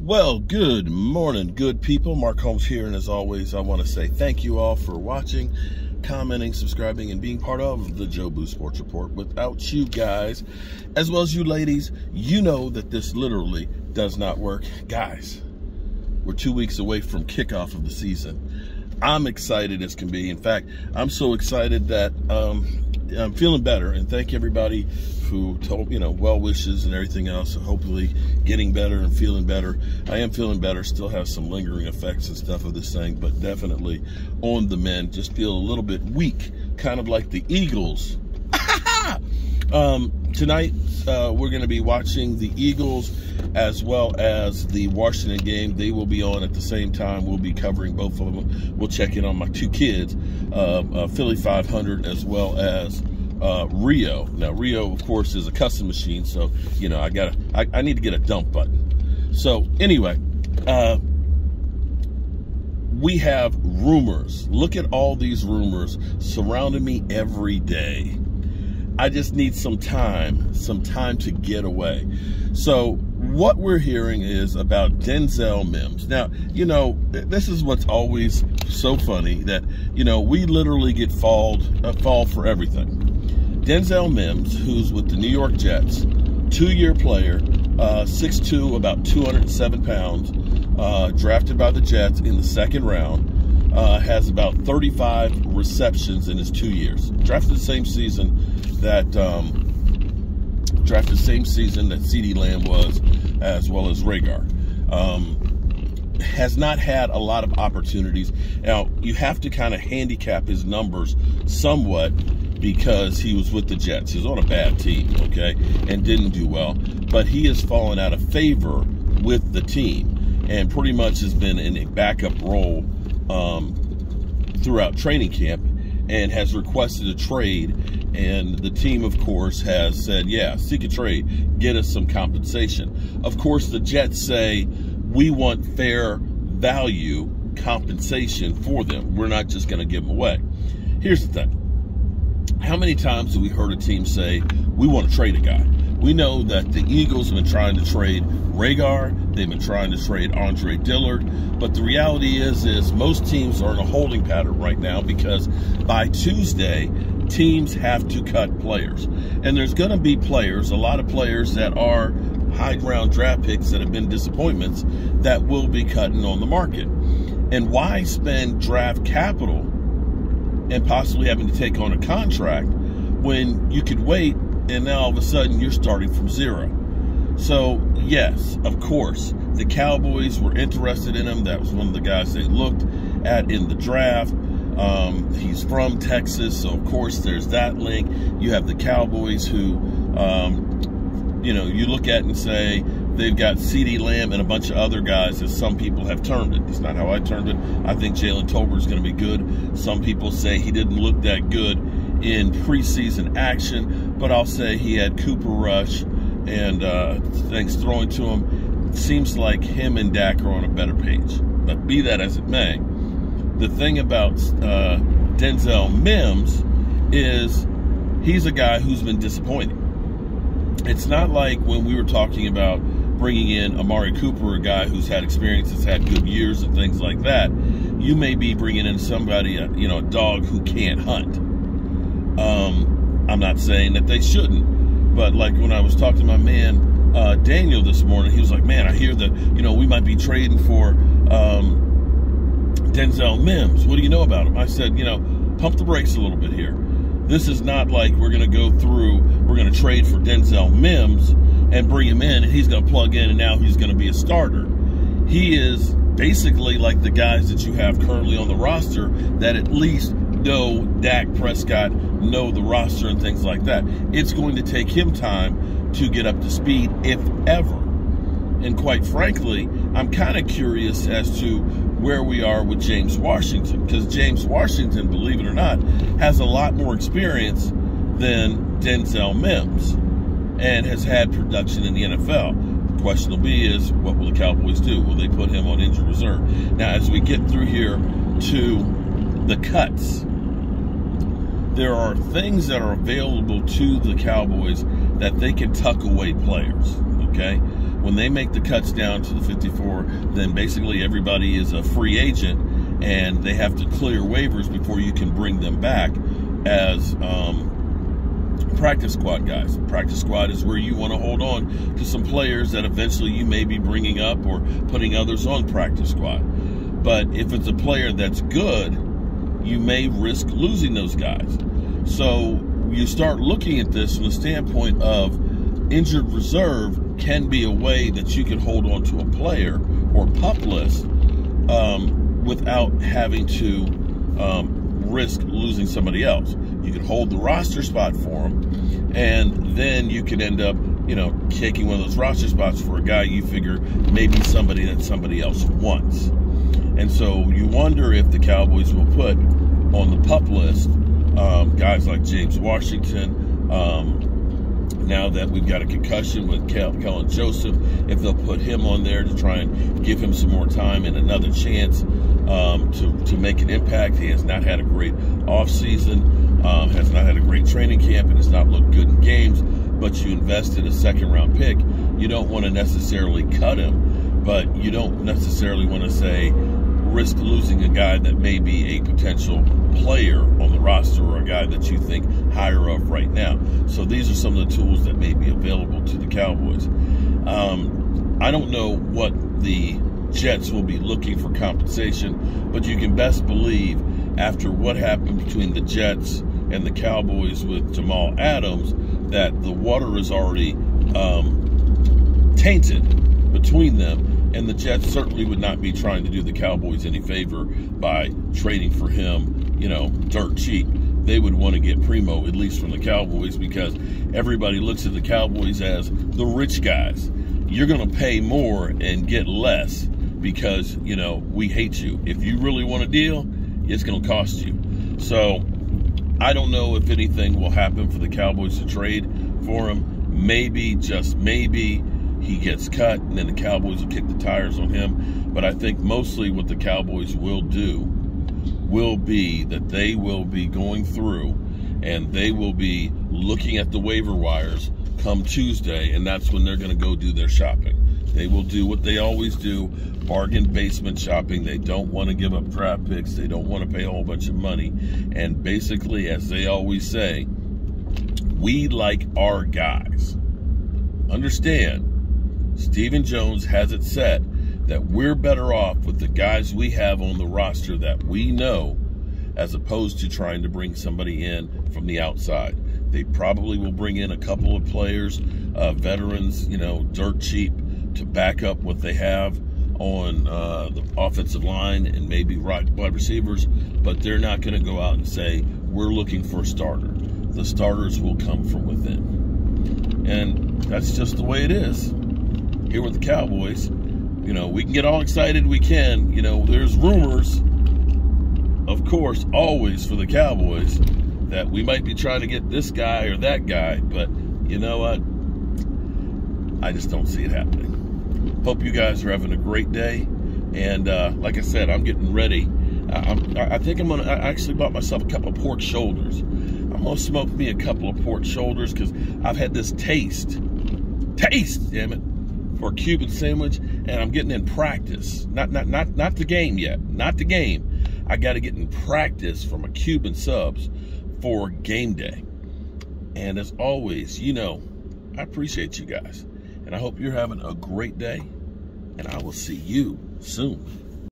Well, good morning, good people. Mark Holmes here, and as always, I want to say thank you all for watching, commenting, subscribing, and being part of the Joe Boo Sports Report. Without you guys, as well as you ladies, you know that this literally does not work. Guys, we're 2 weeks away from kickoff of the season. I'm excited as can be. In fact, I'm so excited that I'm feeling better, and thank everybody who told, well wishes and everything else. Hopefully getting better and feeling better. I am feeling better, still have some lingering effects and stuff of this thing, but definitely on the mend. Just feel a little bit weak, kind of like the Eagles. Tonight, we're going to be watching the Eagles as well as the Washington game. They will be on at the same time. We'll be covering both of them. We'll check in on my two kids, Philly 500 as well as Rio. Now, Rio, of course, is a custom machine, so, I need to get a dump button. So, anyway, we have rumors. Look at all these rumors surrounding me every day. I just need some time to get away. So what we're hearing is about Denzel Mims. Now, this is what's always so funny, that, we literally get fall for everything. Denzel Mims, who's with the New York Jets, 2-year player, 6'2", about 207 pounds, drafted by the Jets in the second round, has about 35 receptions in his 2 years. Drafted the same season that CeeDee Lamb was, as well as Rhaegar. Has not had a lot of opportunities. Now, you have to kind of handicap his numbers somewhat because he was with the Jets. He was on a bad team, okay, and didn't do well. But he has fallen out of favor with the team and pretty much has been in a backup role throughout training camp, and has requested a trade, and the team, of course, has said, yeah, seek a trade, get us some compensation. Of course, the Jets say, we want fair value compensation for them. We're not just going to give them away. Here's the thing. How many times have we heard a team say, we want to trade a guy? We know that the Eagles have been trying to trade Rhaegar. They've been trying to trade Andre Dillard. But the reality is most teams are in a holding pattern right now because by Tuesday, teams have to cut players. And there's going to be players, a lot of players that are high ground draft picks that have been disappointments that will be cutting on the market. And why spend draft capital and possibly having to take on a contract when you could wait and now all of a sudden you're starting from zero? So, yes, of course, the Cowboys were interested in him. That was one of the guys they looked at in the draft. He's from Texas, so of course there's that link. You have the Cowboys who, you look at and say they've got CeeDee Lamb and a bunch of other guys, as some people have termed it. It's not how I termed it. I think Jalen Tolbert is going to be good. Some people say he didn't look that good in preseason action, but I'll say he had Cooper Rush and things throwing to him. It seems like him and Dak are on a better page. But be that as it may, the thing about Denzel Mims is he's a guy who's been disappointing. It's not like when we were talking about bringing in Amari Cooper, a guy who's had experience, has had good years and things like that. You may be bringing in somebody, a dog who can't hunt. I'm not saying that they shouldn't, but like when I was talking to my man Daniel this morning, he was like, man, I hear that, we might be trading for Denzel Mims. What do you know about him? I said, pump the brakes a little bit here. This is not like we're going to trade for Denzel Mims and bring him in and he's going to plug in and now he's going to be a starter. He is basically like the guys that you have currently on the roster that at least know Dak Prescott, know the roster and things like that. It's going to take him time to get up to speed, if ever. And quite frankly, I'm kind of curious as to where we are with James Washington, because James Washington, believe it or not, has a lot more experience than Denzel Mims and has had production in the NFL. The question will be is, what will the Cowboys do? Will they put him on injured reserve? Now, as we get through here to the cuts, there are things that are available to the Cowboys that they can tuck away players, okay? when they make the cuts down to the 54, then basically everybody is a free agent, and they have to clear waivers before you can bring them back as practice squad guys. Practice squad is where you want to hold on to some players that eventually you may be bringing up or putting others on practice squad. But if it's a player that's good, you may risk losing those guys. So you start looking at this from the standpoint of injured reserve can be a way that you can hold on to a player or pup list without having to risk losing somebody else. You can hold the roster spot for them, and then you can end up, taking one of those roster spots for a guy you figure maybe somebody that somebody else wants. And so you wonder if the Cowboys will put on the pup list guys like James Washington, now that we've got a concussion with Kellen Joseph, if they'll put him on there to try and give him some more time and another chance to make an impact. He has not had a great offseason, has not had a great training camp, and has not looked good in games, but you invested a second-round pick. You don't want to necessarily cut him, but you don't necessarily want to say risk losing a guy that may be a potential player on the roster or a guy that you think higher of right now. So these are some of the tools that may be available to the Cowboys. I don't know what the Jets will be looking for compensation, but you can best believe after what happened between the Jets and the Cowboys with Jamal Adams that the water is already tainted between them. And the Jets certainly would not be trying to do the Cowboys any favor by trading for him, dirt cheap. They would want to get primo, at least from the Cowboys, because everybody looks at the Cowboys as the rich guys. You're going to pay more and get less because, we hate you. If you really want a deal, it's going to cost you. So I don't know if anything will happen for the Cowboys to trade for him. Maybe, just maybe, he gets cut, and then the Cowboys will kick the tires on him. But I think mostly what the Cowboys will do will be that they will be going through and they will be looking at the waiver wires come Tuesday, and that's when they're going to go do their shopping. They will do what they always do, bargain basement shopping. They don't want to give up draft picks. They don't want to pay a whole bunch of money. And basically, as they always say, we like our guys. Understand, Stephen Jones has it set that we're better off with the guys we have on the roster that we know, as opposed to trying to bring somebody in from the outside. They probably will bring in a couple of players, veterans, dirt cheap, to back up what they have on the offensive line and maybe wide receivers, but they're not going to go out and say, we're looking for a starter. The starters will come from within. And that's just the way it is here with the Cowboys. We can get all excited we can. There's rumors, of course, always for the Cowboys that we might be trying to get this guy or that guy, but you know what? I just don't see it happening. Hope you guys are having a great day. And like I said, I'm getting ready. I think I actually bought myself a couple of pork shoulders. I'm going to smoke me a couple of pork shoulders because I've had this taste, damn it, for a Cuban sandwich, and I'm getting in practice. Not the game yet. Not the game. I got to get in practice for my Cuban subs for game day. And as always, I appreciate you guys. And I hope you're having a great day. And I will see you soon.